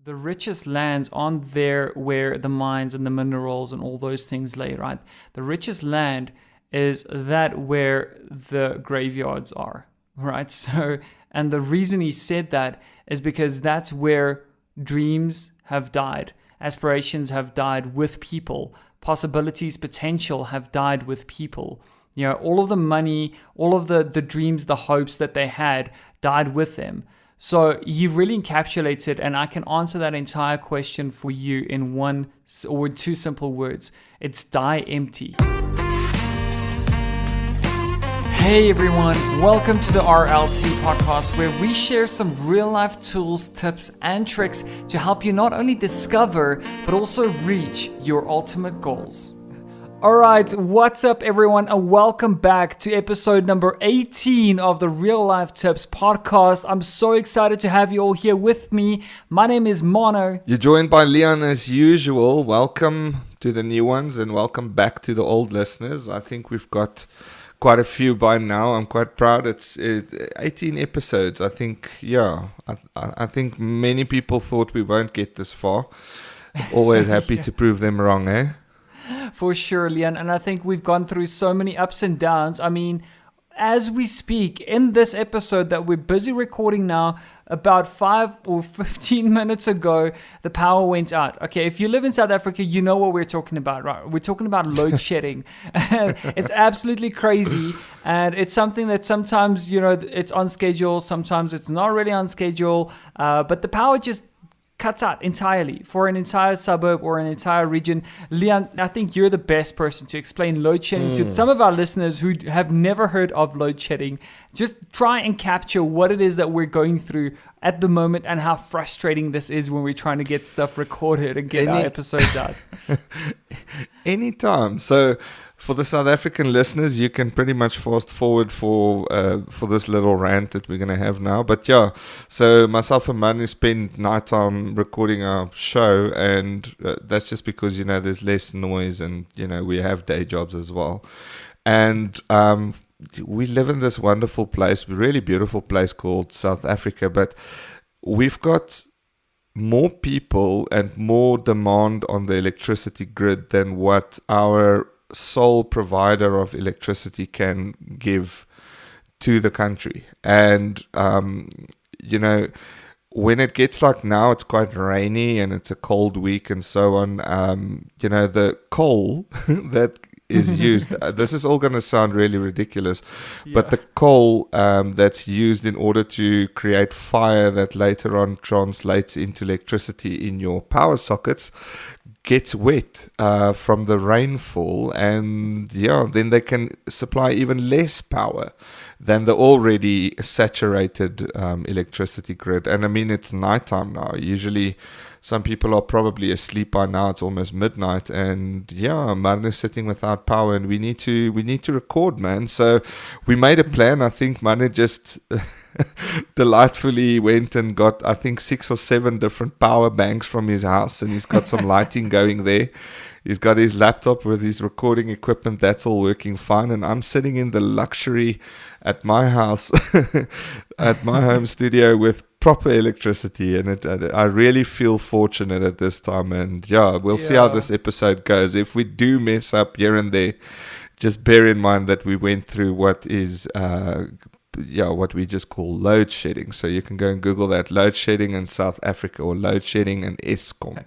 the richest lands aren't there where the mines and the minerals and all those things lay, right? The richest land is that where the graveyards are, right? So, and the reason he said that is because that's where dreams have died, aspirations have died with people, possibilities, potential have died with people. You know, all of the money, all of the dreams, the hopes that they had died with them. So he really encapsulates it, and I can answer that entire question for you in one or two simple words. It's die empty. Hey everyone, welcome to the RLT podcast, where we share some real life tools, tips, and tricks to help you not only discover, but also reach your ultimate goals. Alright, what's up everyone, and welcome back to episode number 18 of the Real Life Tips podcast. I'm so excited to have you all here with me. My name is Mono. You're joined by Leon as usual. Welcome to the new ones and welcome back to the old listeners. I think we've got quite a few by now. I'm quite proud. It's 18 episodes. I think, I think many people thought we won't get this far. Always happy to prove them wrong, eh? For sure, Leon. And I think we've gone through so many ups and downs. I mean, as we speak, in this episode that we're busy recording now, about 5 or 15 minutes ago, the power went out. Okay, if you live in South Africa, you know what we're talking about, right? We're talking about load shedding. It's absolutely crazy. And it's something that sometimes, you know, it's on schedule. Sometimes it's not really on schedule. But the power just cuts out entirely for an entire suburb or an entire region. Leon, I think you're the best person to explain load shedding to some of our listeners who have never heard of load shedding. Just try and capture what it is that we're going through at the moment and how frustrating this is when we're trying to get stuff recorded and get our episodes out. Anytime. So for the South African listeners, you can pretty much fast forward for this little rant that we're going to have now. But yeah, so myself and Manu spend nighttime recording our show, and that's just because, you know, there's less noise and, you know, we have day jobs as well. And we live in this wonderful place, really beautiful place called South Africa, but we've got more people and more demand on the electricity grid than what our sole provider of electricity can give to the country. And you know, when it gets like now, it's quite rainy and it's a cold week and so on, you know, the coal that is used, this is all going to sound really ridiculous, but the coal that's used in order to create fire that later on translates into electricity in your power sockets gets wet from the rainfall, and then they can supply even less power than the already saturated electricity grid. And I mean, it's nighttime now. Usually some people are probably asleep by now. It's almost midnight, and Martin is sitting without power, and we need to record, man. So we made a plan. I think Martin just delightfully went and got, I think, 6 or 7 different power banks from his house, and he's got some lighting going there. He's got his laptop with his recording equipment. That's all working fine. And I'm sitting in the luxury at my house, at my home studio with proper electricity. And I really feel fortunate at this time. And we'll see how this episode goes. If we do mess up here and there, just bear in mind that we went through what is what we just call load shedding. So you can go and Google that, load shedding in South Africa, or load shedding in Eskom.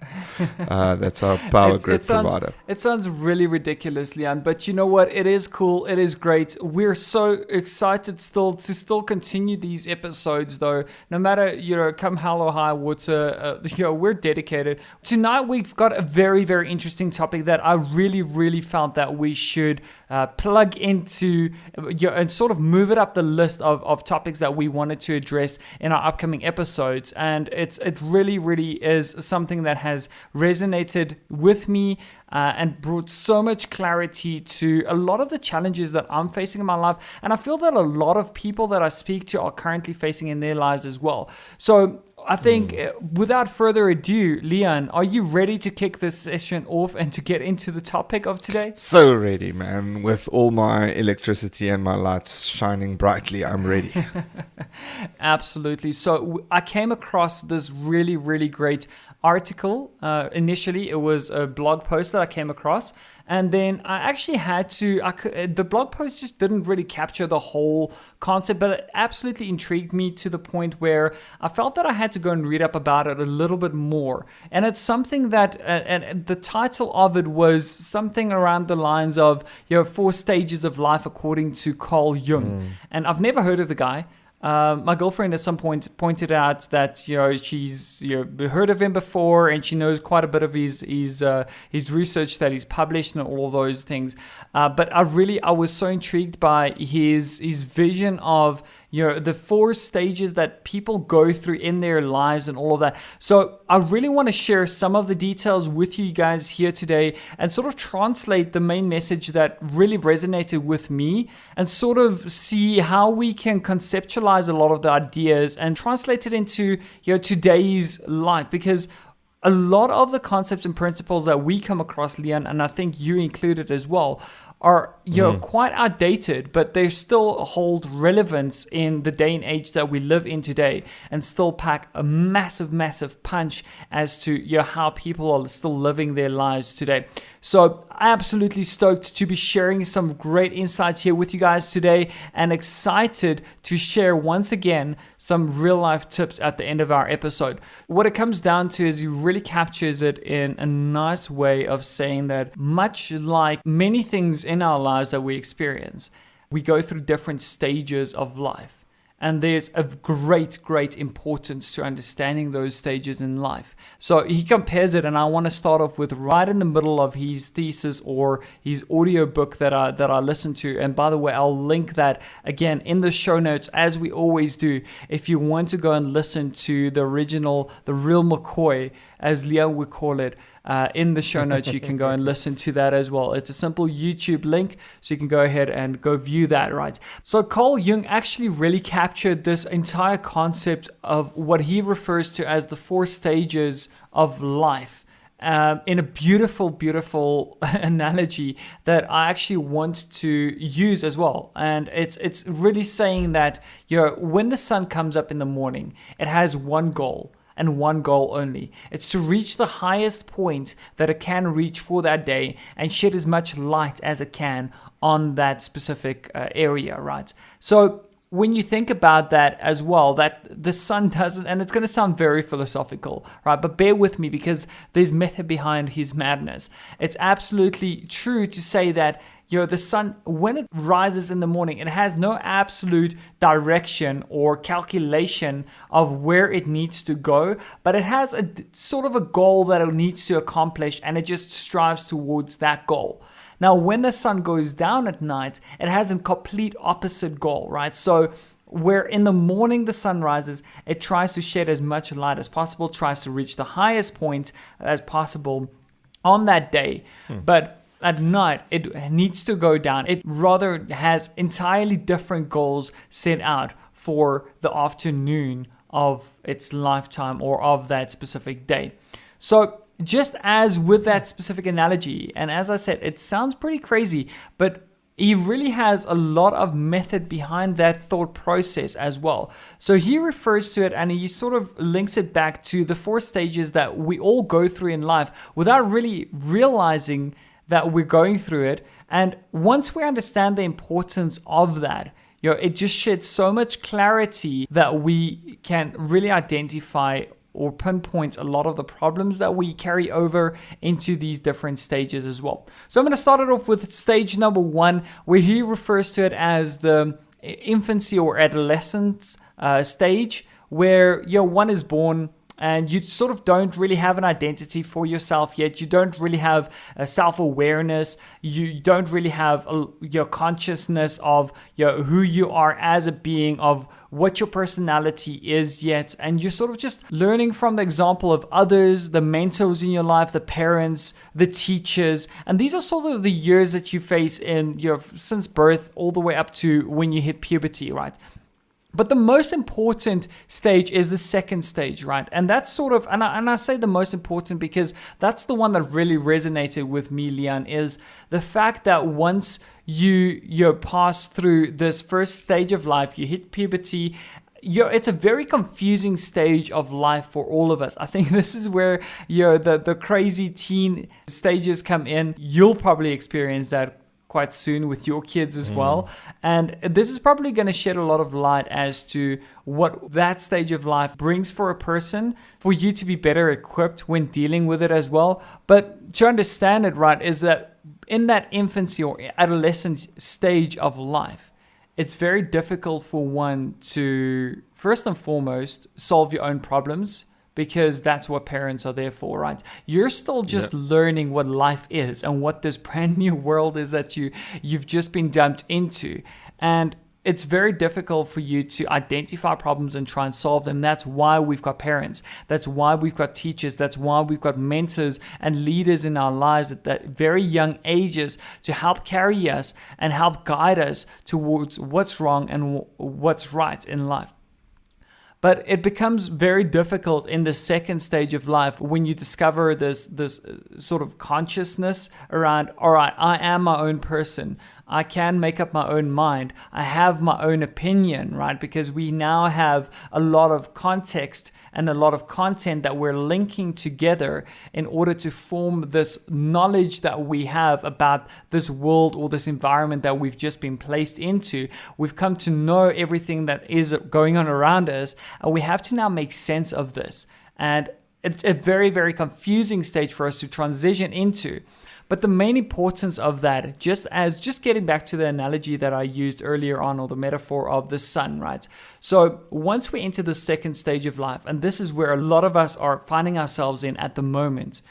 That's our power grid provider. It sounds really ridiculous, Leon, but you know what? It is cool. It is great. We're so excited to continue these episodes, though. No matter, you know, come hell or high water, we're dedicated. Tonight we've got a very, very interesting topic that I really, really felt that we should plug into and sort of move it up the list of topics that we wanted to address in our upcoming episodes. And it really, really is something that has resonated with me and brought so much clarity to a lot of the challenges that I'm facing in my life. And I feel that a lot of people that I speak to are currently facing in their lives as well. So I think without further ado, Leon, are you ready to kick this session off and to get into the topic of today? So ready, man. With all my electricity and my lights shining brightly, I'm ready. Absolutely. So I came across this really, really great article. Initially, it was a blog post that I came across. And then I actually had to, the blog post just didn't really capture the whole concept, but it absolutely intrigued me to the point where I felt that I had to go and read up about it a little bit more. And it's something that, and the title of it was something around the lines of, 4 stages of life according to Carl Jung. And I've never heard of the guy. My girlfriend at some point pointed out that she's heard of him before, and she knows quite a bit of his research that he's published and all of those things. But I was so intrigued by his vision of the 4 stages that people go through in their lives and all of that. So I really want to share some of the details with you guys here today and sort of translate the main message that really resonated with me and sort of see how we can conceptualize a lot of the ideas and translate it into today's life, because a lot of the concepts and principles that we come across, Leon, and I think you included as well, are quite outdated, but they still hold relevance in the day and age that we live in today, and still pack a massive punch as to how people are still living their lives today. So absolutely stoked to be sharing some great insights here with you guys today, and excited to share once again some real life tips at the end of our episode. What it comes down to is he really captures it in a nice way of saying that much like many things in our lives that we experience, we go through different stages of life. And there's a great importance to understanding those stages in life. So he compares it, and I want to start off with right in the middle of his thesis or his audiobook that I listened to. And by the way, I'll link that again in the show notes, as we always do. If you want to go and listen to the original, the real McCoy, as Leo would call it, in the show notes, you can go and listen to that as well. It's a simple YouTube link, so you can go ahead and go view that, right? So Carl Jung actually really captured this entire concept of what he refers to as the 4 stages of life in a beautiful analogy that I actually want to use as well. And it's really saying that when the sun comes up in the morning, it has one goal, and one goal only. It's to reach the highest point that it can reach for that day and shed as much light as it can on that specific area, right? So when you think about that as well, that the sun doesn't, and it's going to sound very philosophical, right? But bear with me, because there's method behind his madness. It's absolutely true to say that the sun, when it rises in the morning, it has no absolute direction or calculation of where it needs to go, but it has a sort of a goal that it needs to accomplish, and it just strives towards that goal. Now, when the sun goes down at night, it has a complete opposite goal, right? So where in the morning the sun rises, it tries to shed as much light as possible, tries to reach the highest point as possible on that day. But at night, it needs to go down. It rather has entirely different goals set out for the afternoon of its lifetime or of that specific day. So just as with that specific analogy, and as I said, it sounds pretty crazy, but he really has a lot of method behind that thought process as well. So he refers to it, and he sort of links it back to the 4 stages that we all go through in life without really realizing that we're going through it. And once we understand the importance of that, it just sheds so much clarity that we can really identify or pinpoint a lot of the problems that we carry over into these different stages as well. So I'm going to start it off with stage number 1, where he refers to it as the infancy or adolescence stage, where one is born and you sort of don't really have an identity for yourself yet. You don't really have a self-awareness. You don't really have your consciousness of who you are as a being, of what your personality is yet. And you're sort of just learning from the example of others, the mentors in your life, the parents, the teachers. And these are sort of the years that you face in since birth all the way up to when you hit puberty, right? But the most important stage is the second stage, right? And that's sort of, and I say the most important because that's the one that really resonated with me, Leon, is the fact that once you pass through this first stage of life, you hit puberty, it's a very confusing stage of life for all of us. I think this is where the crazy teen stages come in. You'll probably experience that quite soon with your kids as well. And this is probably going to shed a lot of light as to what that stage of life brings for a person, for you to be better equipped when dealing with it as well. But to understand it right is that in that infancy or adolescent stage of life, it's very difficult for one to, first and foremost, solve your own problems, because that's what parents are there for, right? You're still just learning what life is and what this brand new world is that you've just been dumped into. And it's very difficult for you to identify problems and try and solve them. That's why we've got parents. That's why we've got teachers. That's why we've got mentors and leaders in our lives at that very young ages to help carry us and help guide us towards what's wrong and what's right in life. But it becomes very difficult in the second stage of life when you discover this sort of consciousness around, all right, I am my own person. I can make up my own mind. I have my own opinion, right? Because we now have a lot of context and a lot of content that we're linking together in order to form this knowledge that we have about this world or this environment that we've just been placed into. We've come to know everything that is going on around us, and we have to now make sense of this. And it's a very, very confusing stage for us to transition into. But the main importance of that, just getting back to the analogy that I used earlier on, or the metaphor of the sun, right? So once we enter the second stage of life, and this is where a lot of us are finding ourselves in at the moment,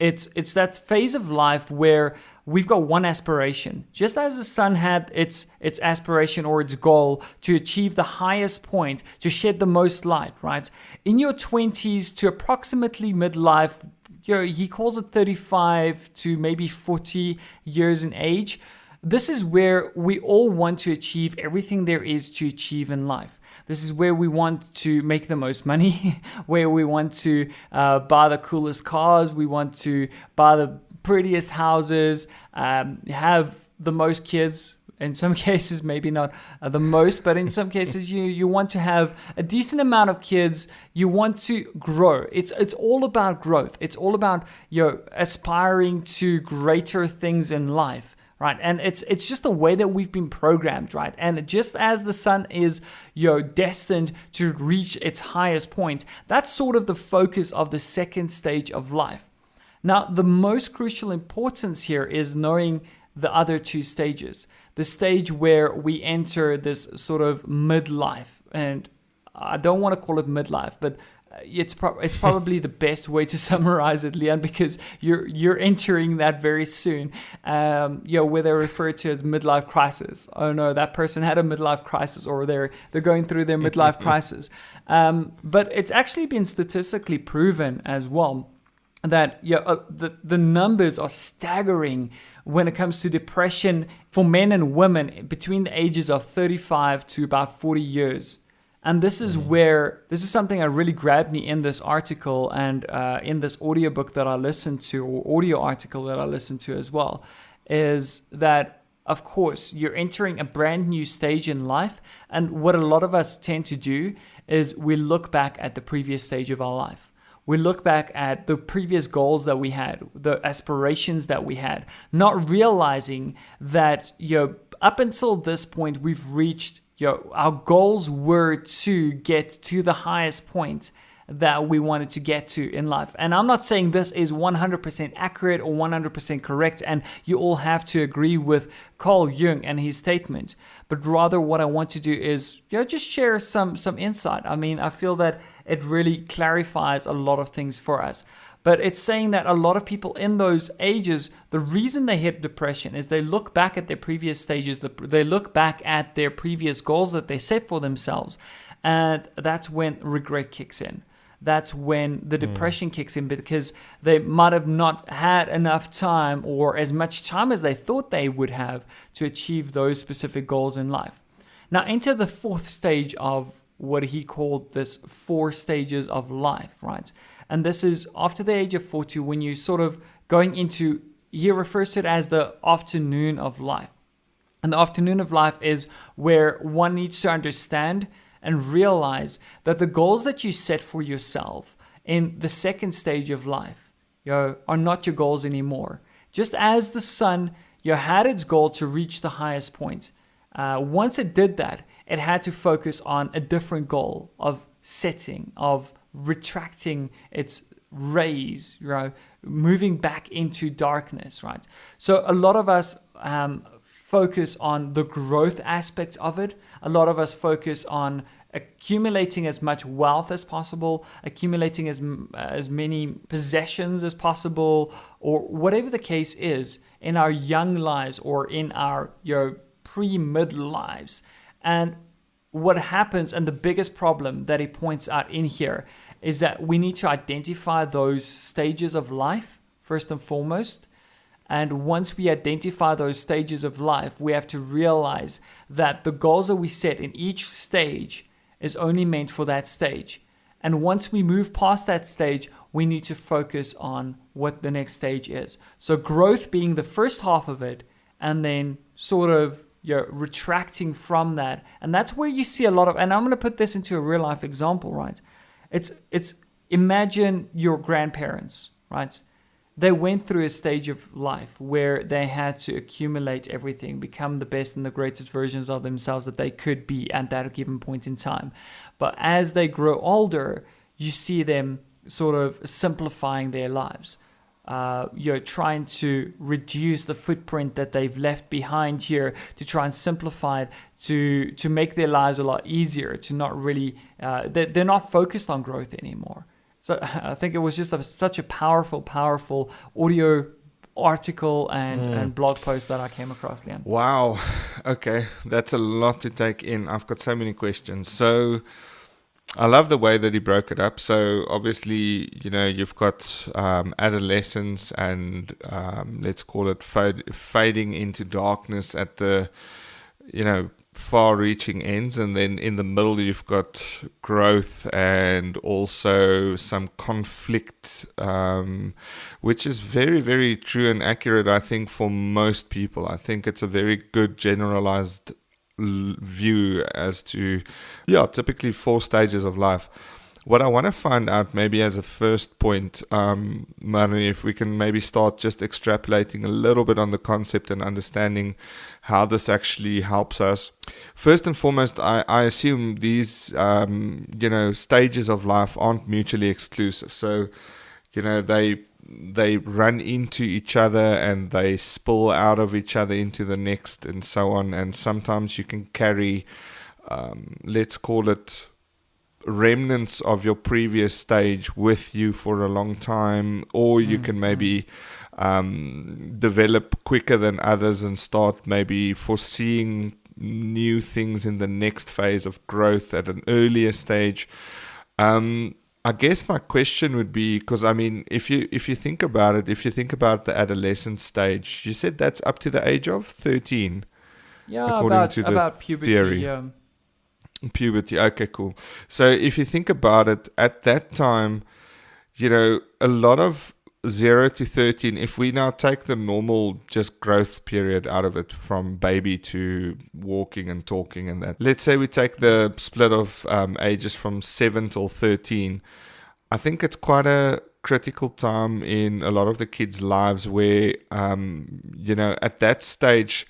it's that phase of life where we've got one aspiration. Just as the sun had its aspiration or its goal to achieve the highest point, to shed the most light, right? In your 20s to approximately midlife, he calls it 35 to maybe 40 years in age. This is where we all want to achieve everything there is to achieve in life. This is where we want to make the most money, where we want to buy the coolest cars, we want to buy the prettiest houses, have the most kids. In some cases, maybe not the most, but in some cases, you want to have a decent amount of kids. You want to grow. It's all about growth. It's all about aspiring to greater things in life, right? And it's just the way that we've been programmed, right? And just as the sun is destined to reach its highest point, that's sort of the focus of the second stage of life. Now, the most crucial importance here is knowing the other two stages. The stage where we enter this sort of midlife, and I don't want to call it midlife, but it's probably the best way to summarize it, Leon, because you're entering that very soon. Where they refer to as midlife crisis. Oh no, that person had a midlife crisis, or they're going through their midlife crisis. But it's actually been statistically proven as well that the numbers are staggering when it comes to depression for men and women between the ages of 35 to about 40 years. And this is something that really grabbed me in this article and in this audiobook that I listened to, or audio article that I listened to as well, is that, of course, you're entering a brand new stage in life. And what a lot of us tend to do is we look back at the previous stage of our life. We look back at the previous goals that we had, the aspirations that we had, not realizing that, up until this point, we've reached, our goals were to get to the highest point that we wanted to get to in life. And I'm not saying this is 100% accurate or 100% correct, and you all have to agree with Carl Jung and his statement. But rather what I want to do is just share some insight. I mean, I feel that it really clarifies a lot of things for us. But it's saying that a lot of people in those ages, the reason they hit depression is they look back at their previous stages, they look back at their previous goals that they set for themselves, and that's when regret kicks in. That's when the depression kicks in, because they might have not had enough time or as much time as they thought they would have to achieve those specific goals in life. Now enter the fourth stage of what he called this 4 stages of life, right? And this is after the age of 40, when you're sort of going into, he refers to it as the afternoon of life. And the afternoon of life is where one needs to understand and realize that the goals that you set for yourself in the second stage of life, are not your goals anymore. Just as the sun, had its goal to reach the highest point. Once it did that, it had to focus on a different goal of setting, of retracting its rays, moving back into darkness, right? So a lot of us focus on the growth aspect of it. A lot of us focus on accumulating as much wealth as possible, accumulating as many possessions as possible, or whatever the case is in our young lives or in our pre-mid lives. And what happens, and the biggest problem that he points out in here, is that we need to identify those stages of life first and foremost. And once we identify those stages of life, we have to realize that the goals that we set in each stage is only meant for that stage. And once we move past that stage, we need to focus on what the next stage is. So growth being the first half of it, and then sort of retracting from that. And that's where you see a lot of, and I'm going to put this into a real life example, right? It's imagine your grandparents, right? They went through a stage of life where they had to accumulate everything, become the best and the greatest versions of themselves that they could be at that given point in time. But as they grow older, you see them sort of simplifying their lives. Trying to reduce the footprint that they've left behind here, to try and simplify it, to make their lives a lot easier, to not really, they're not focused on growth anymore. So I think it was just such a powerful audio article and blog post that I came across, Leon. Wow. Okay. That's a lot to take in. I've got so many questions. So I love the way that he broke it up. So obviously, you've got adolescence and let's call it fading into darkness at the, far-reaching ends, and then in the middle you've got growth and also some conflict, which is very, very true and accurate, I think, for most people. I think it's a very good generalized view as to, typically 4 stages of life. What I want to find out, maybe as a first point, Manu, if we can maybe start just extrapolating a little bit on the concept and understanding how this actually helps us. First and foremost, I assume these, stages of life aren't mutually exclusive. So, they run into each other and they spill out of each other into the next and so on. And sometimes you can carry, let's call it, remnants of your previous stage with you for a long time, or you can maybe develop quicker than others and start maybe foreseeing new things in the next phase of growth at an earlier stage. I guess my question would be, because if you think about it, if you think about the adolescent stage, you said that's up to the age of 13. Yeah, about puberty. Theory. Yeah. Puberty. Okay, cool. So if you think about it, at that time, a lot of 0 to 13, if we now take the normal just growth period out of it, from baby to walking and talking and that, let's say we take the split of ages from 7 till 13, I think it's quite a critical time in a lot of the kids' lives where, at that stage,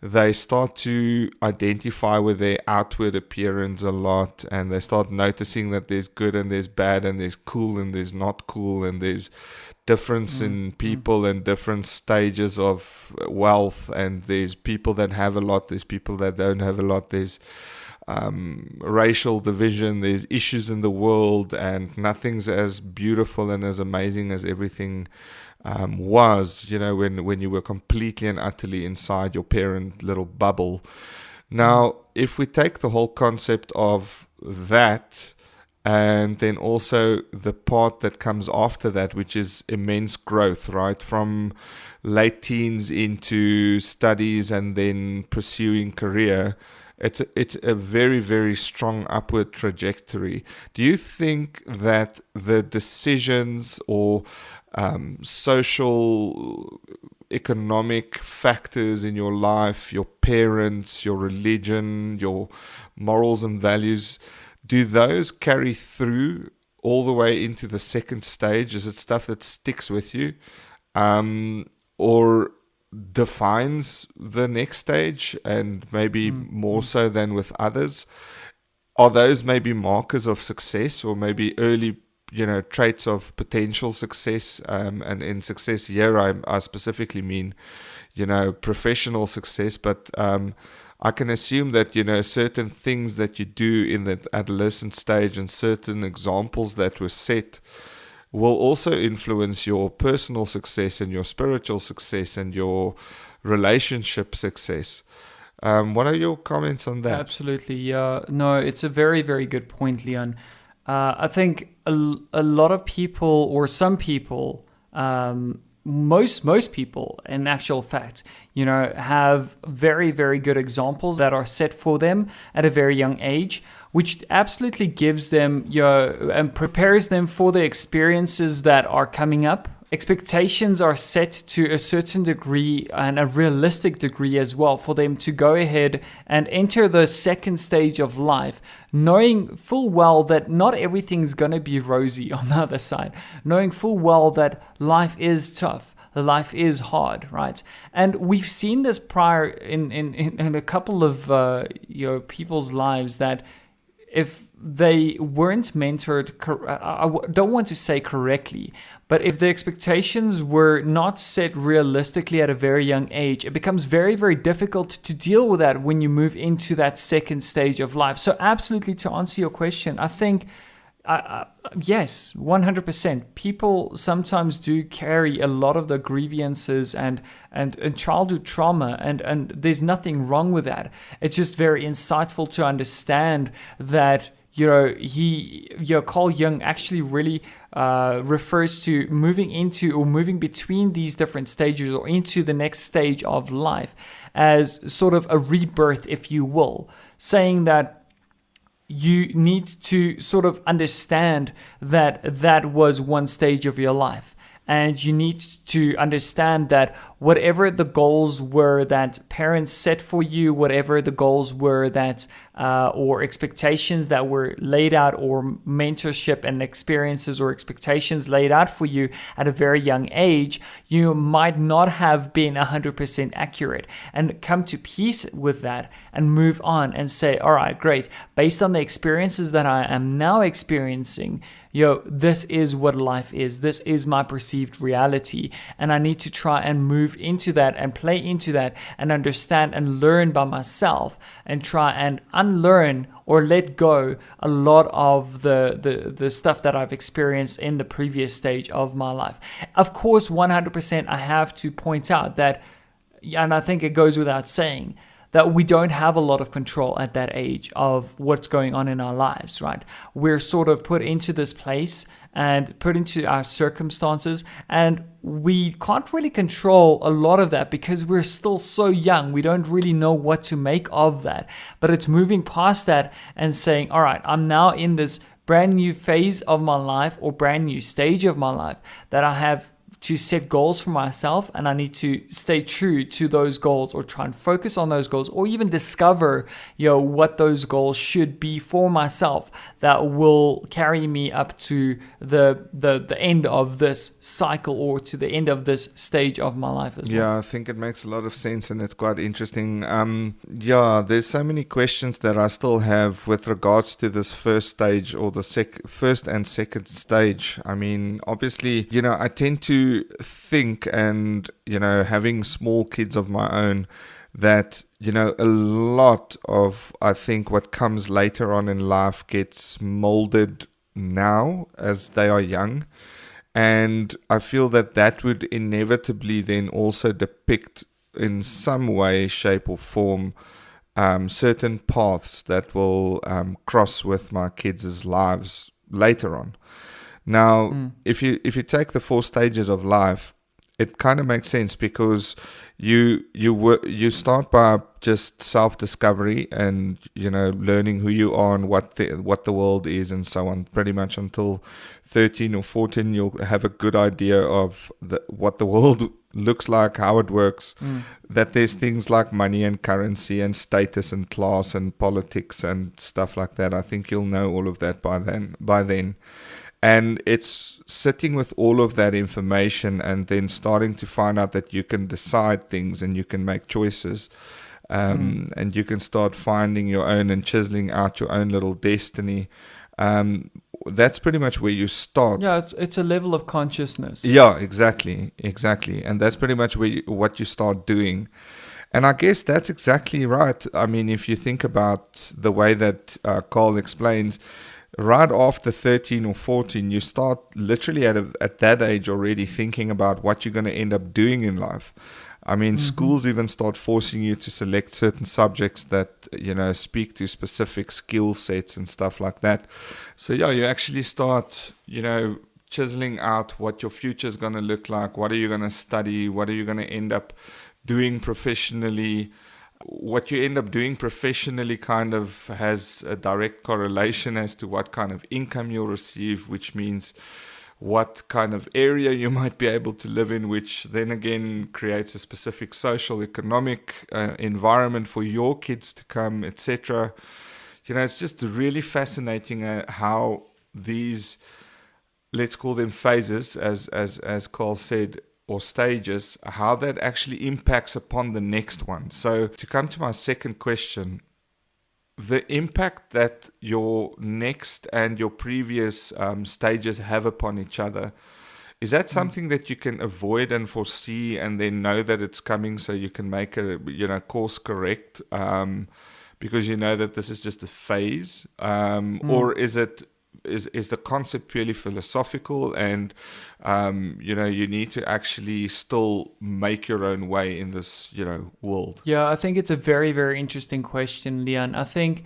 they start to identify with their outward appearance a lot, and they start noticing that there's good and there's bad and there's cool and there's not cool, and there's difference in people and different stages of wealth, and there's people that have a lot, there's people that don't have a lot, there's racial division, there's issues in the world, and nothing's as beautiful and as amazing as everything was, when you were completely and utterly inside your parent little bubble. Now, if we take the whole concept of that, and then also the part that comes after that, which is immense growth, right? From late teens into studies and then pursuing career, it's a very, very strong upward trajectory. Do you think that the decisions or social, economic factors in your life, your parents, your religion, your morals and values, do those carry through all the way into the second stage? Is it stuff that sticks with you, or defines the next stage, and maybe more so than with others? Are those maybe markers of success, or maybe early, traits of potential success? And in success here, I specifically mean, professional success. But I can assume that, certain things that you do in the adolescent stage and certain examples that were set will also influence your personal success and your spiritual success and your relationship success. What are your comments on that? Absolutely. Yeah. No, it's a very, very good point, Leon. I think a lot of people, or some people, most people, in actual fact, have very, very good examples that are set for them at a very young age, which absolutely gives them, and prepares them for the experiences that are coming up. Expectations are set to a certain degree, and a realistic degree as well, for them to go ahead and enter the second stage of life, knowing full well that not everything's going to be rosy on the other side, knowing full well that life is tough. Life is hard, right? And we've seen this prior in a couple of people's lives, that if they weren't mentored, I don't want to say correctly, but if the expectations were not set realistically at a very young age, it becomes very, very difficult to deal with that when you move into that second stage of life. So absolutely, to answer your question, I think, yes, 100%. People sometimes do carry a lot of the grievances and childhood trauma, and there's nothing wrong with that. It's just very insightful to understand that, Carl Jung actually really refers to moving into, or moving between these different stages, or into the next stage of life, as sort of a rebirth, if you will, saying that you need to sort of understand that that was one stage of your life. And you need to understand that whatever the goals were that parents set for you, whatever the goals were that, or expectations that were laid out, or mentorship and experiences or expectations laid out for you at a very young age, you might not have been 100% accurate, and come to peace with that and move on and say, all right, great. Based on the experiences that I am now experiencing, this is what life is. This is my perceived reality. And I need to try and move into that and play into that and understand and learn by myself, and try and unlearn or let go a lot of the stuff that I've experienced in the previous stage of my life. Of course, 100%, I have to point out that, and I think it goes without saying, that we don't have a lot of control at that age of what's going on in our lives, right? We're sort of put into this place and put into our circumstances, and we can't really control a lot of that because we're still so young. We don't really know what to make of that. But it's moving past that and saying, all right, I'm now in this brand new phase of my life, or brand new stage of my life, that I have to set goals for myself, and I need to stay true to those goals, or try and focus on those goals, or even discover, what those goals should be for myself that will carry me up to the end of this cycle, or to the end of this stage of my life as well. Yeah, I think it makes a lot of sense, and it's quite interesting. There's so many questions that I still have with regards to this first stage, or the first and second stage. I mean, obviously, I tend to think, and having small kids of my own, that a lot of, I think, what comes later on in life gets molded now as they are young, and I feel that would inevitably then also depict in some way, shape or form certain paths that will cross with my kids' lives later on. Now, if you take the 4 stages of life, it kind of makes sense because you start by just self-discovery and learning who you are and what the world is and so on. Pretty much until 13 or 14, you'll have a good idea of what the world looks like, how it works. That there's things like money and currency and status and class and politics and stuff like that. I think you'll know all of that by then. And it's sitting with all of that information and then starting to find out that you can decide things and you can make choices. And you can start finding your own and chiseling out your own little destiny. That's pretty much where you start. Yeah, it's a level of consciousness. Yeah, exactly. And that's pretty much what you start doing. And I guess that's exactly right. I mean, if you think about the way that Carl explains, right after 13 or 14, you start literally at that age already thinking about what you're going to end up doing in life. I mean, schools even start forcing you to select certain subjects that, speak to specific skill sets and stuff like that. So, yeah, you actually start, chiseling out what your future is going to look like. What are you going to study? What are you going to end up doing professionally? What you end up doing professionally kind of has a direct correlation as to what kind of income you'll receive, which means what kind of area you might be able to live in, which then again creates a specific social, economic environment for your kids to come, etc. It's just really fascinating how these, let's call them phases, as Carl said, or stages, how that actually impacts upon the next one. So to come to my second question, the impact that your next and your previous stages have upon each other, is that something that you can avoid and foresee and then know that it's coming so you can make a course correct because you know that this is just a phase? Or is the concept purely philosophical and you need to actually still make your own way in this world? Yeah, I think it's a very, very interesting question, Leon. I think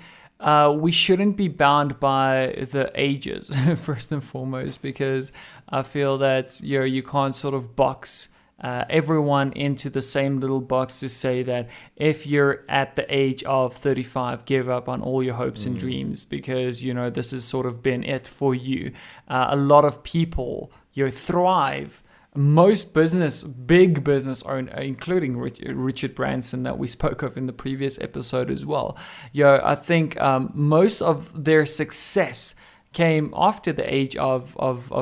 we shouldn't be bound by the ages first and foremost, because I feel that you can't sort of box everyone into the same little box to say that if you're at the age of 35, give up on all your hopes and dreams because, this has sort of been it for you. A lot of people, thrive. Most big business owners, including Richard Branson that we spoke of in the previous episode as well. I think most of their success came after the age of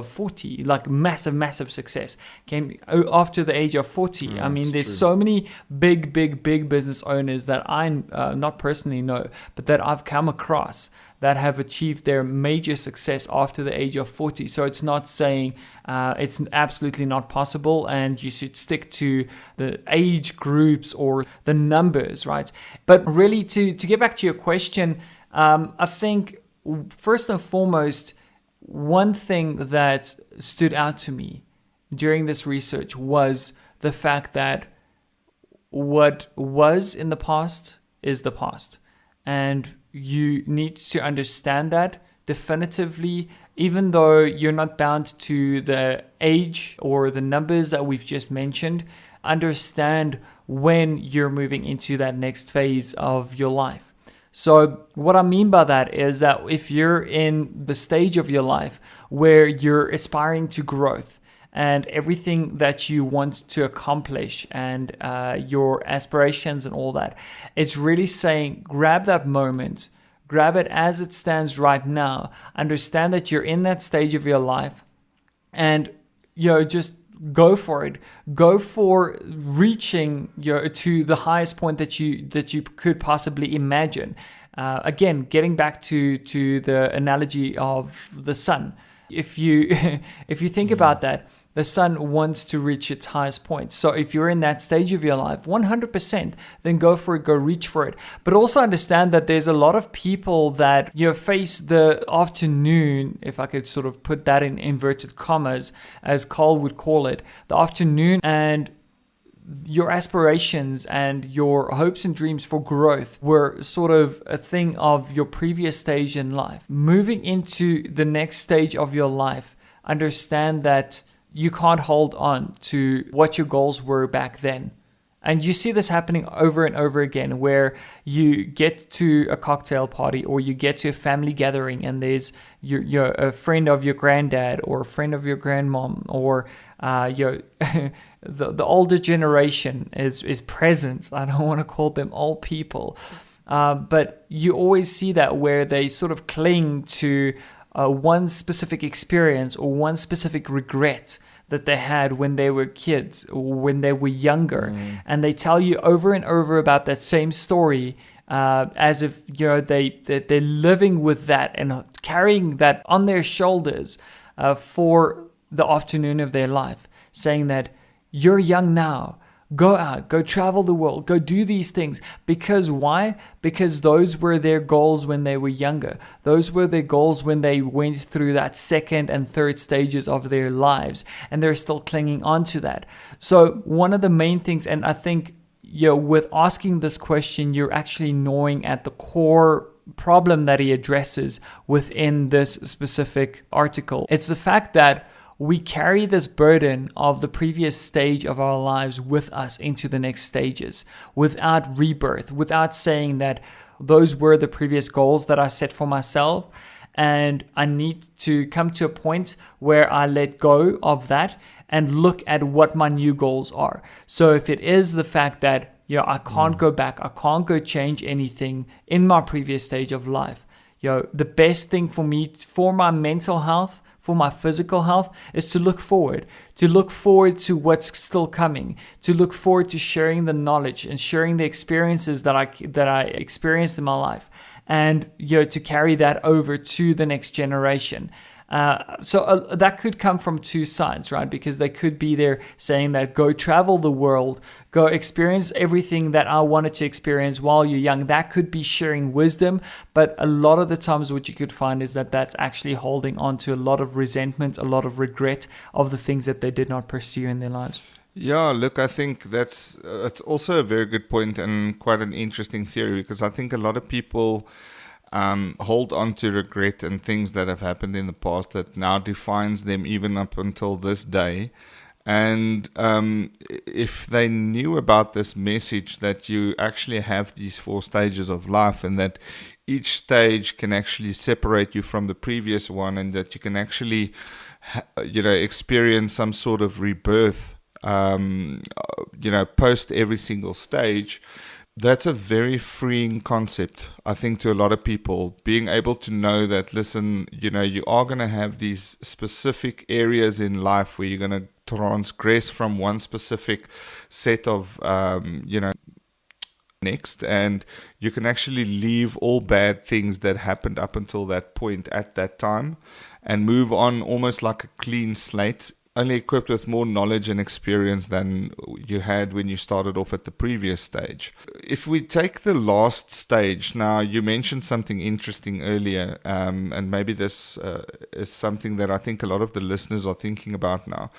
40, like massive success came after the age of 40. I mean, there's so many big business owners that I not personally know, but that I've come across that have achieved their major success after the age of 40. So it's not saying it's absolutely not possible and you should stick to the age groups or the numbers, right? But really to get back to your question, I think first and foremost, one thing that stood out to me during this research was the fact that what was in the past is the past. And you need to understand that definitively, even though you're not bound to the age or the numbers that we've just mentioned, understand when you're moving into that next phase of your life. So what I mean by that is that if you're in the stage of your life where you're aspiring to growth and everything that you want to accomplish and your aspirations and all that, it's really saying grab that moment, grab it as it stands right now, understand that you're in that stage of your life and just go for it. Go for reaching to the highest point that you could possibly imagine. Again, getting back to the analogy of the sun. If you think about that, the sun wants to reach its highest point. So if you're in that stage of your life, 100%, then go for it, go reach for it. But also understand that there's a lot of people that face the afternoon, if I could sort of put that in inverted commas, as Carl would call it, the afternoon, and your aspirations and your hopes and dreams for growth were sort of a thing of your previous stage in life. Moving into the next stage of your life, understand that you can't hold on to what your goals were back then. And you see this happening over and over again, where you get to a cocktail party or you get to a family gathering and there's you're a friend of your granddad or a friend of your grandmom, or the older generation is present. I don't want to call them old people. But you always see that where they sort of cling to one specific experience or one specific regret that they had when they were kids or when they were younger. And they tell you over and over about that same story, as if they're living with that and carrying that on their shoulders for the afternoon of their life, saying that you're young now. Go out, go travel the world, go do these things. Because why? Because those were their goals when they were younger. Those were their goals when they went through that second and third stages of their lives. And they're still clinging on to that. So one of the main things, and I think, with asking this question, you're actually gnawing at the core problem that he addresses within this specific article. It's the fact that we carry this burden of the previous stage of our lives with us into the next stages without rebirth, without saying that those were the previous goals that I set for myself. And I need to come to a point where I let go of that and look at what my new goals are. So if it is the fact that, I can't go back, I can't go change anything in my previous stage of life. The best thing for me, for my mental health, for my physical health, is to look forward to what's still coming, to look forward to sharing the knowledge and sharing the experiences that I experienced in my life, and to carry that over to the next generation. So that could come from two sides, right? Because they could be there saying that go travel the world, go experience everything that I wanted to experience while you're young. That could be sharing wisdom, but a lot of the times what you could find is that that's actually holding on to a lot of resentment, a lot of regret of the things that they did not pursue in their lives. Yeah, look, I think that's also a very good point and quite an interesting theory, because I think a lot of people hold on to regret and things that have happened in the past that now defines them even up until this day. And if they knew about this message that you actually have these 4 stages of life, and that each stage can actually separate you from the previous one, and that you can actually experience some sort of rebirth post every single stage. That's a very freeing concept, I think, to a lot of people, being able to know that, listen, you are going to have these specific areas in life where you're going to transgress from one specific set of, next, and you can actually leave all bad things that happened up until that point at that time and move on almost like a clean slate, only equipped with more knowledge and experience than you had when you started off at the previous stage. If we take the last stage, now you mentioned something interesting earlier, and maybe this is something that I think a lot of the listeners are thinking about now.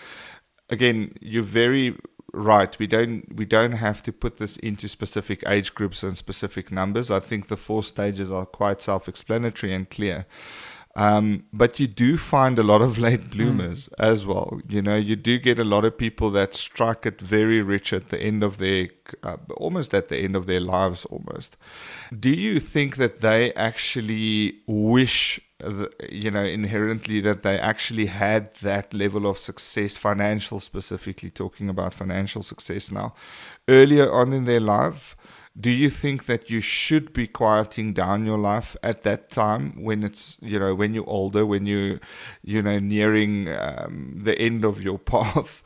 Again, you're very right. We don't have to put this into specific age groups and specific numbers. I think the 4 stages are quite self-explanatory and clear. But you do find a lot of late bloomers as well. You do get a lot of people that strike it very rich at the end of their, almost at the end of their lives almost. Do you think that they actually wish, inherently, that they actually had that level of success, specifically talking about financial success now, earlier on in their life? Do you think that you should be quieting down your life at that time when it's, when you're older, when you're, nearing the end of your path,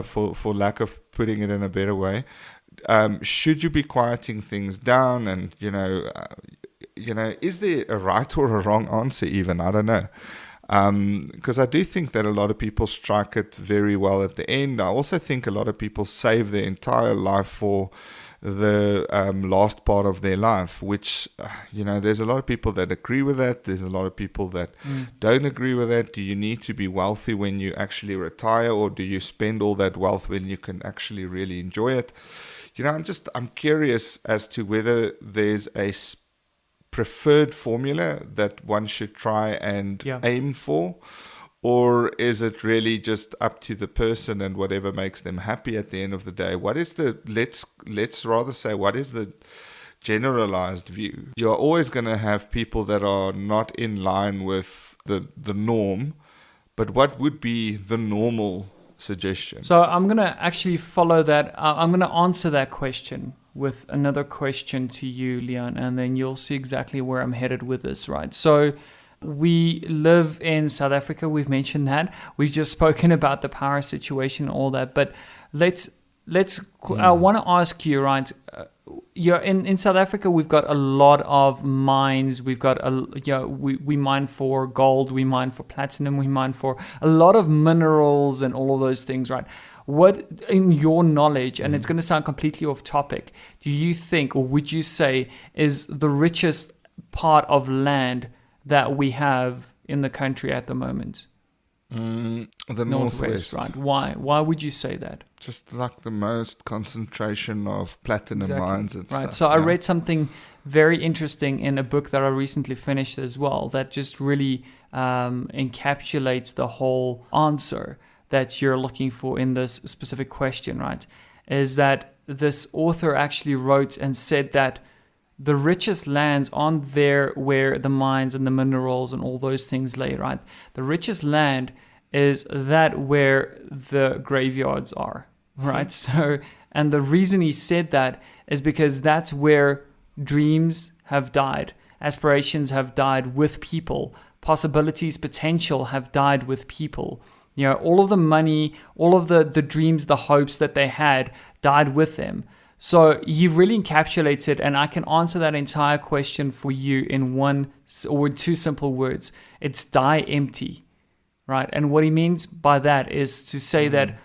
for lack of putting it in a better way? Should you be quieting things down? And, is there a right or a wrong answer even? I don't know. Because I do think that a lot of people strike it very well at the end. I also think a lot of people save their entire life for the last part of their life, which, there's a lot of people that agree with that. There's a lot of people that don't agree with that. Do you need to be wealthy when you actually retire, or do you spend all that wealth when you can actually really enjoy it? I'm curious as to whether there's a preferred formula that one should try and aim for, Or is it really just up to the person and whatever makes them happy at the end of the day? What is the, let's rather say, what is the generalized view? You're always going to have people that are not in line with the norm, but what would be the normal suggestion? So I'm going to actually follow that. I'm going to answer that question with another question to you, Leon, and then you'll see exactly where I'm headed with this, right? So we live in South Africa. We've mentioned that. We've just spoken about the power situation, all that. But I want to ask you, right? In South Africa, we've got a lot of mines. We've got we mine for gold, we mine for platinum, we mine for a lot of minerals and all of those things, right? What, in your knowledge, and it's going to sound completely off topic, do you think, or would you say, is the richest part of land that we have in the country at the moment? The Northwest. Right? Why would you say that? Just like the most concentration of platinum mines and right. stuff. So I read something very interesting in a book that I recently finished as well that just really encapsulates the whole answer that you're looking for in this specific question, right? Is that this author actually wrote and said that the richest lands aren't there where the mines and the minerals and all those things lay, right? The richest land is that where the graveyards are, right? So, and the reason he said that is because that's where dreams have died, aspirations have died with people, possibilities, potential have died with people. You know, all of the money, all of the dreams, the hopes that they had died with them. So he really encapsulated, and I can answer that entire question for you in one or two simple words. It's die empty, right? And what he means by that is to say that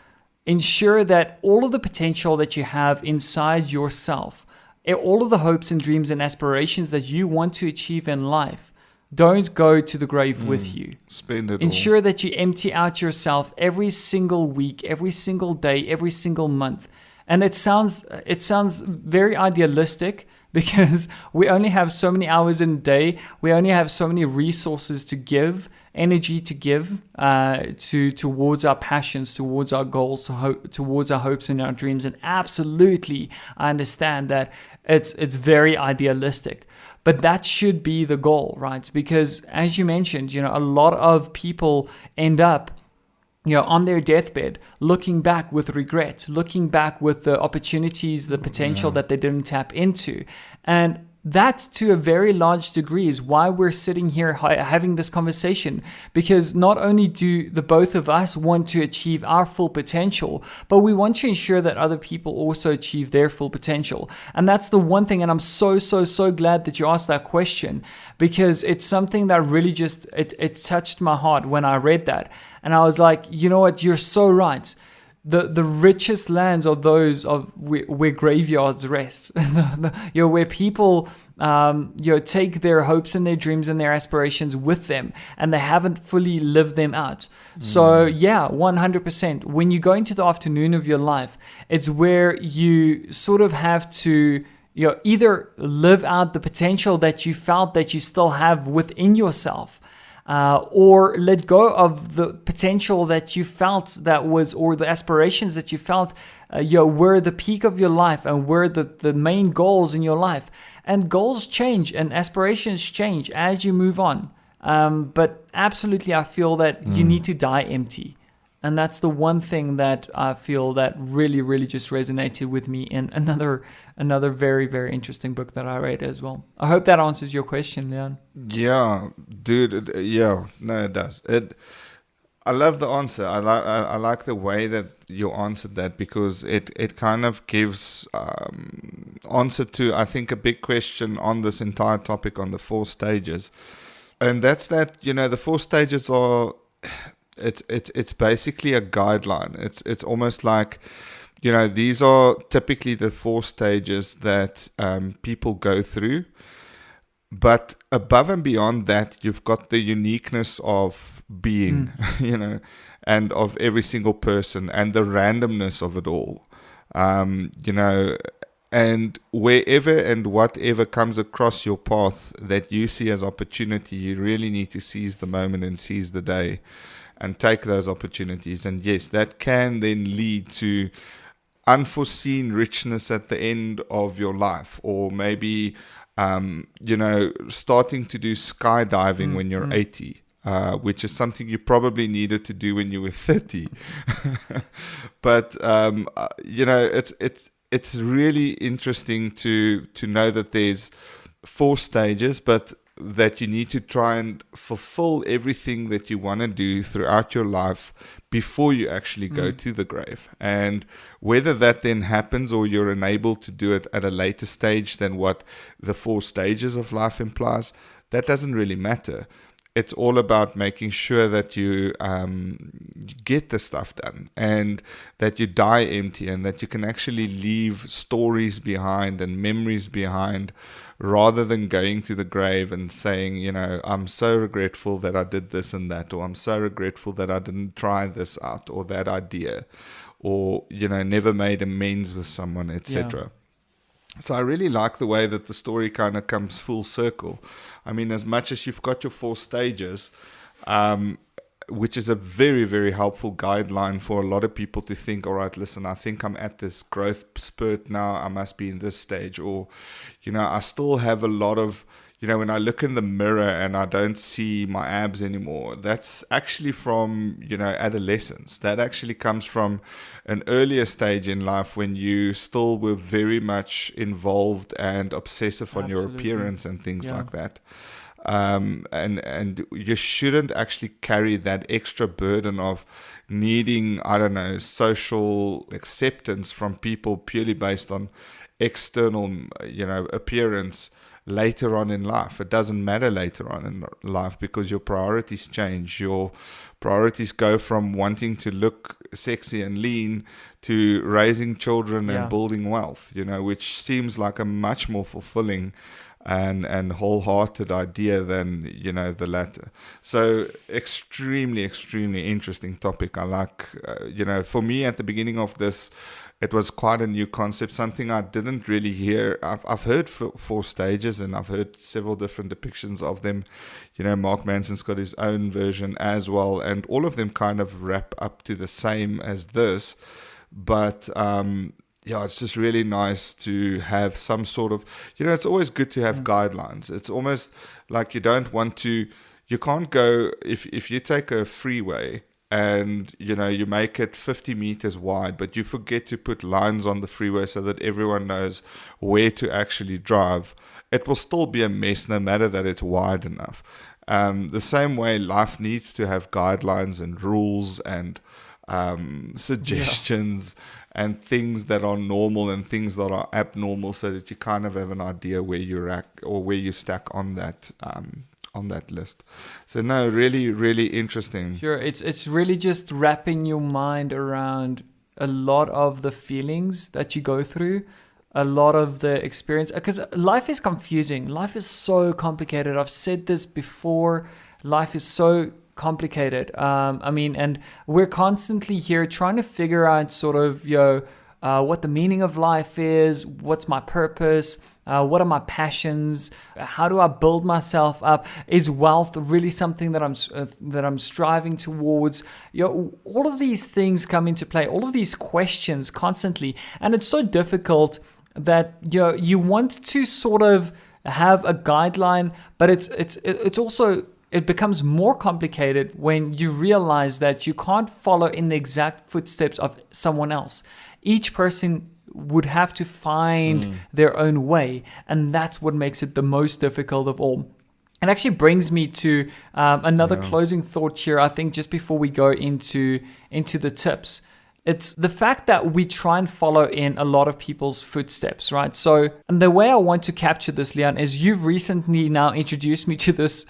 ensure that all of the potential that you have inside yourself, all of the hopes and dreams and aspirations that you want to achieve in life, don't go to the grave with you. Spend it Ensure all. that you empty out yourself every single week, every single day, every single month. And it sounds very idealistic because we only have so many hours in a day. We only have so many resources to give, energy to give towards our passions, towards our goals, towards our hopes and our dreams. And absolutely, I understand that it's very idealistic. But that should be the goal, right? Because as you mentioned, a lot of people end up on their deathbed, looking back with regret, looking back with the opportunities, the potential that they didn't tap into. And that, to a very large degree, is why we're sitting here having this conversation. Because not only do the both of us want to achieve our full potential, but we want to ensure that other people also achieve their full potential. And that's the one thing, and I'm so glad that you asked that question, because it's something that really just, it touched my heart when I read that. And I was like, you know what, you're so right. The richest lands are those of where graveyards rest, where people take their hopes and their dreams and their aspirations with them, and they haven't fully lived them out. So yeah, 100%. When you go into the afternoon of your life, it's where you sort of have to either live out the potential that you felt that you still have within yourself. Or let go of the potential that you felt that was, or the aspirations that you felt were the peak of your life and were the main goals in your life. And goals change and aspirations change as you move on. But absolutely, I feel that you need to die empty. And that's the one thing that I feel that really just resonated with me in another very, very interesting book that I read as well. I hope that answers your question, Leon. Yeah, dude. It does. I love the answer. I like the way that you answered that, because it kind of gives answer to, I think, a big question on this entire topic on the 4 stages. And that's that, the 4 stages are... It's basically a guideline. It's almost like, these are typically the 4 stages that people go through. But above and beyond that, you've got the uniqueness of being, and of every single person, and the randomness of it all, and wherever and whatever comes across your path that you see as opportunity, you really need to seize the moment and seize the day. and take those opportunities. And yes, that can then lead to unforeseen richness at the end of your life, or maybe starting to do skydiving when you're 80, which is something you probably needed to do when you were 30. But it's really interesting to know that there's 4 stages, but that you need to try and fulfill everything that you want to do throughout your life before you actually go to the grave. And whether that then happens or you're enabled to do it at a later stage than what the 4 stages of life implies, that doesn't really matter. It's all about making sure that you get the stuff done, and that you die empty, and that you can actually leave stories behind and memories behind, rather than going to the grave and saying, I'm so regretful that I did this and that, or I'm so regretful that I didn't try this out or that idea, or, never made amends with someone, etc. So I really like the way that the story kind of comes full circle. I mean, as much as you've got your 4 stages, which is a very, very helpful guideline for a lot of people to think, all right, listen, I think I'm at this growth spurt now, I must be in this stage. Or, I still have a lot of, when I look in the mirror and I don't see my abs anymore, that's actually from, adolescence. That actually comes from an earlier stage in life when you still were very much involved and obsessive on your appearance and things like that. And you shouldn't actually carry that extra burden of needing, social acceptance from people purely based on external, appearance later on in life. It doesn't matter later on in life, because your priorities change. Your priorities go from wanting to look sexy and lean to raising children and building wealth, which seems like a much more fulfilling and wholehearted idea than the latter. So extremely interesting topic. I like for me at the beginning of this, it was quite a new concept, something I didn't really hear. I've heard 4 stages, and I've heard several different depictions of them. Mark Manson's got his own version as well, and all of them kind of wrap up to the same as this. But it's just really nice to have some sort of, it's always good to have guidelines. It's almost like you can't go, if you take a freeway and, you make it 50 meters wide, but you forget to put lines on the freeway so that everyone knows where to actually drive, it will still be a mess no matter that it's wide enough. The same way life needs to have guidelines and rules and suggestions and things that are normal and things that are abnormal, so that you kind of have an idea where you're at or where you stack on that list. So no, really, really interesting. Sure, it's really just wrapping your mind around a lot of the feelings that you go through, a lot of the experience, because life is confusing. Life is so complicated. I've said this before. Life is so complicated. And we're constantly here trying to figure out sort of, what the meaning of life is, what's my purpose, what are my passions, how do I build myself up, is wealth really something that I'm striving towards. All of these things come into play, all of these questions constantly, and it's so difficult that you want to sort of have a guideline, but it's also, it becomes more complicated when you realize that you can't follow in the exact footsteps of someone else. Each person would have to find their own way, and that's what makes it the most difficult of all. It actually brings me to another closing thought here, I think, just before we go into the tips. It's the fact that we try and follow in a lot of people's footsteps, right? So, and the way I want to capture this, Leon, is you've recently now introduced me to this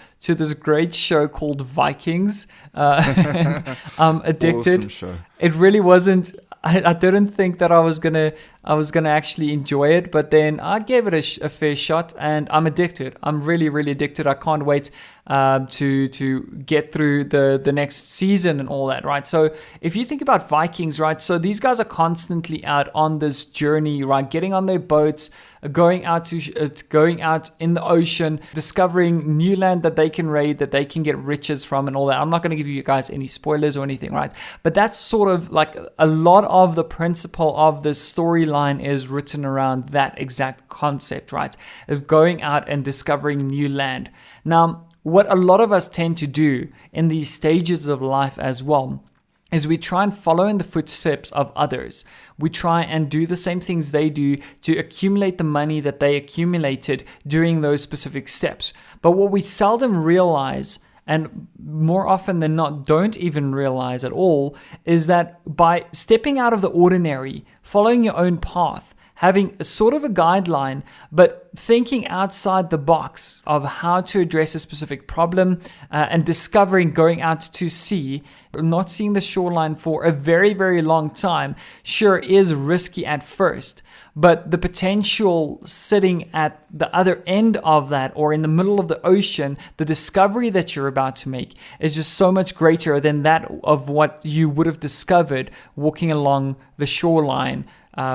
great show called Vikings. And I'm addicted. Awesome show. It really wasn't. I didn't think that I was gonna actually enjoy it, but then I gave it a fair shot, and I'm addicted. I'm really, really addicted. I can't wait. to get through the next season and all that, right? So if you think about Vikings, right, so these guys are constantly out on this journey, right, getting on their boats, going out in the ocean, discovering new land that they can raid, that they can get riches from and all that. I'm not going to give you guys any spoilers or anything, right? But that's sort of like a lot of the principle of the storyline is written around that exact concept, right? Of going out and discovering new land. Now, what a lot of us tend to do in these stages of life as well is we try and follow in the footsteps of others. We try and do the same things they do to accumulate the money that they accumulated during those specific steps. But what we seldom realize, and more often than not don't even realize at all, is that by stepping out of the ordinary, following your own path, having a sort of a guideline, but thinking outside the box of how to address a specific problem and discovering going out to sea, not seeing the shoreline for a very, very long time, sure is risky at first. But the potential sitting at the other end of that or in the middle of the ocean, the discovery that you're about to make is just so much greater than that of what you would have discovered walking along the shoreline,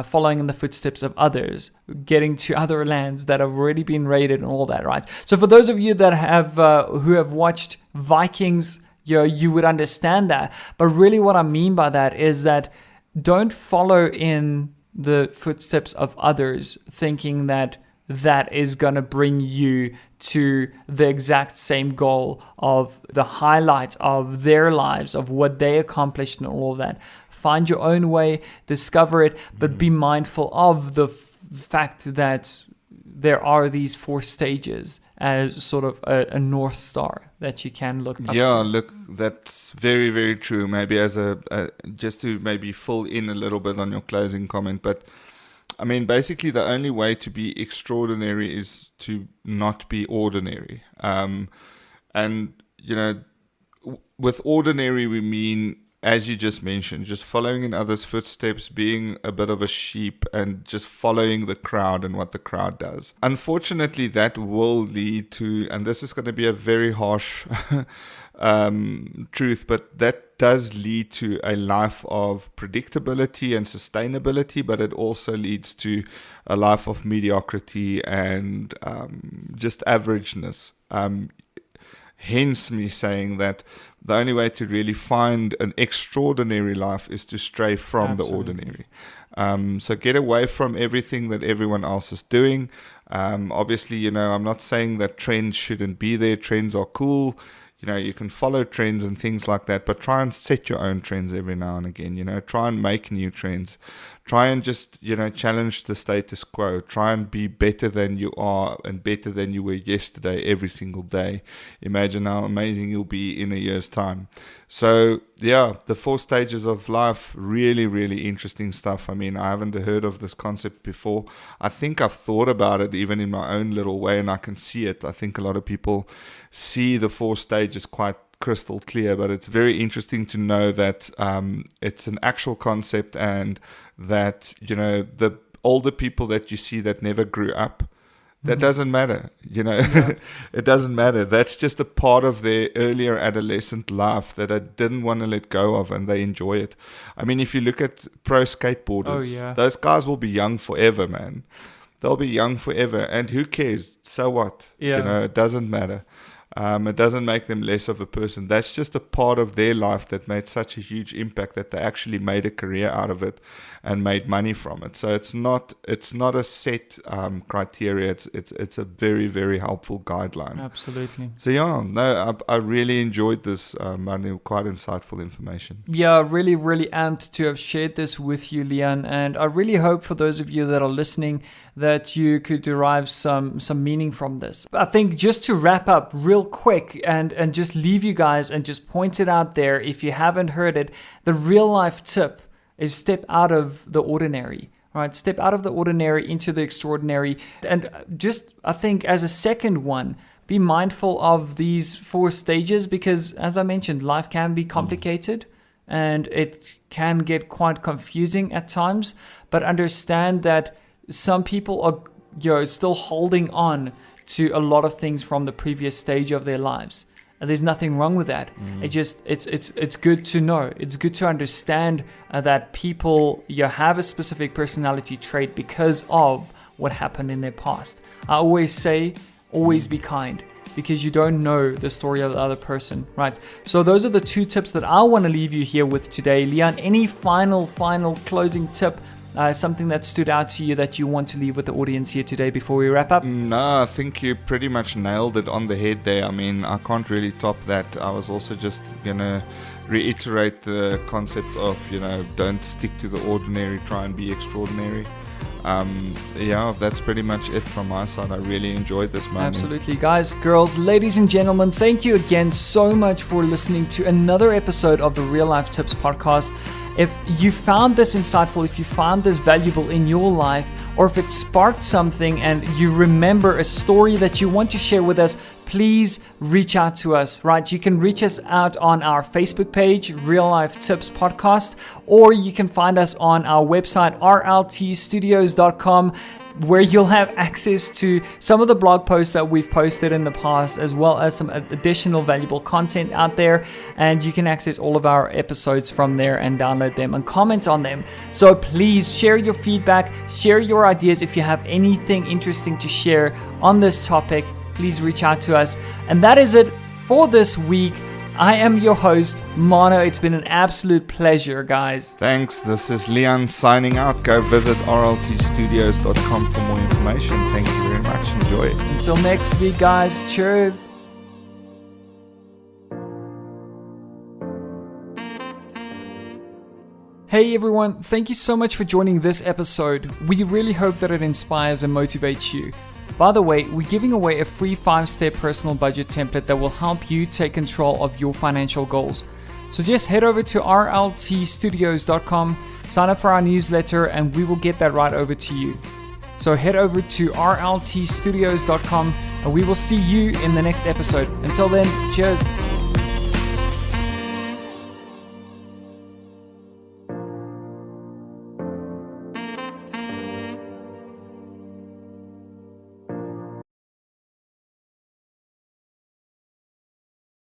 following in the footsteps of others, getting to other lands that have already been raided and all that, right? So for those of you that have who have watched Vikings, you would understand that. But really what I mean by that is that don't follow in the footsteps of others thinking that that is going to bring you to the exact same goal of the highlights of their lives, of what they accomplished and all of that. Find your own way, discover it, but be mindful of the fact that there are these 4 stages as sort of a North Star that you can look up to. Look, that's very, very true. Maybe as just to maybe fill in a little bit on your closing comment, but I mean, basically the only way to be extraordinary is to not be ordinary. And, with ordinary, we mean, as you just mentioned, just following in others' footsteps, being a bit of a sheep and just following the crowd and what the crowd does. Unfortunately, that will lead to, and this is going to be a very harsh truth, but that does lead to a life of predictability and sustainability, but it also leads to a life of mediocrity and just averageness. Hence me saying that the only way to really find an extraordinary life is to stray from Absolutely. the ordinary. So get away from everything that everyone else is doing. Obviously, I'm not saying that trends shouldn't be there. Trends are cool. You can follow trends and things like that, but try and set your own trends every now and again. Try and make new trends. Try and just, challenge the status quo. Try and be better than you are and better than you were yesterday every single day. Imagine how amazing you'll be in a year's time. So, the 4 stages of life, really, really interesting stuff. I mean, I haven't heard of this concept before. I think I've thought about it even in my own little way, and I can see it. I think a lot of people see the 4 stages quite crystal clear, but it's very interesting to know that it's an actual concept, and that the older people that you see that never grew up, that doesn't matter. It doesn't matter. That's just a part of their earlier adolescent life that I didn't want to let go of, and they enjoy it. I mean, if you look at pro skateboarders, those guys will be young forever, man. They'll be young forever, and who cares? So what? It doesn't matter. It doesn't make them less of a person. That's just a part of their life that made such a huge impact that they actually made a career out of it and made money from it. So it's not a set criteria. It's a very, very helpful guideline. Absolutely. So I really enjoyed this, Marnie. Quite insightful information. Yeah, really, really amped to have shared this with you, Leon. And I really hope for those of you that are listening that you could derive some meaning from this. I think just to wrap up real quick and just leave you guys and just point it out there, if you haven't heard it, the real life tip is step out of the ordinary. Right, step out of the ordinary into the extraordinary. And just, I think, as a second one, be mindful of these 4 stages, because as I mentioned, life can be complicated and it can get quite confusing at times, but understand that some people are still holding on to a lot of things from the previous stage of their lives. And there's nothing wrong with that. It's good to know. It's good to understand that people have a specific personality trait because of what happened in their past. I always say, always be kind, because you don't know the story of the other person, right? So those are the 2 tips that I want to leave you here with today. Leon, any final closing tip, something that stood out to you that you want to leave with the audience here today before we wrap up? No, I think you pretty much nailed it on the head there. I mean, I can't really top that. I was also just going to reiterate the concept of, don't stick to the ordinary, try and be extraordinary. That's pretty much it from my side. I really enjoyed this moment. Absolutely. Guys, girls, ladies and gentlemen, thank you again so much for listening to another episode of the Real Life Tips podcast. If you found this insightful, if you found this valuable in your life, or if it sparked something and you remember a story that you want to share with us, please reach out to us, right? You can reach us out on our Facebook page, Real Life Tips Podcast, or you can find us on our website, rltstudios.com, where you'll have access to some of the blog posts that we've posted in the past, as well as some additional valuable content out there. And you can access all of our episodes from there and download them and comment on them. So please share your feedback, share your ideas. If you have anything interesting to share on this topic, please reach out to us. And that is it for this week. I am your host, Mano. It's been an absolute pleasure, guys. Thanks. This is Leon signing out. Go visit rltstudios.com for more information. Thank you very much. Enjoy. Until next week, guys. Cheers. Hey everyone, thank you so much for joining this episode. We really hope that it inspires and motivates you. By the way, we're giving away a free 5-step personal budget template that will help you take control of your financial goals. So just head over to rltstudios.com, sign up for our newsletter, and we will get that right over to you. So head over to rltstudios.com and we will see you in the next episode. Until then, cheers.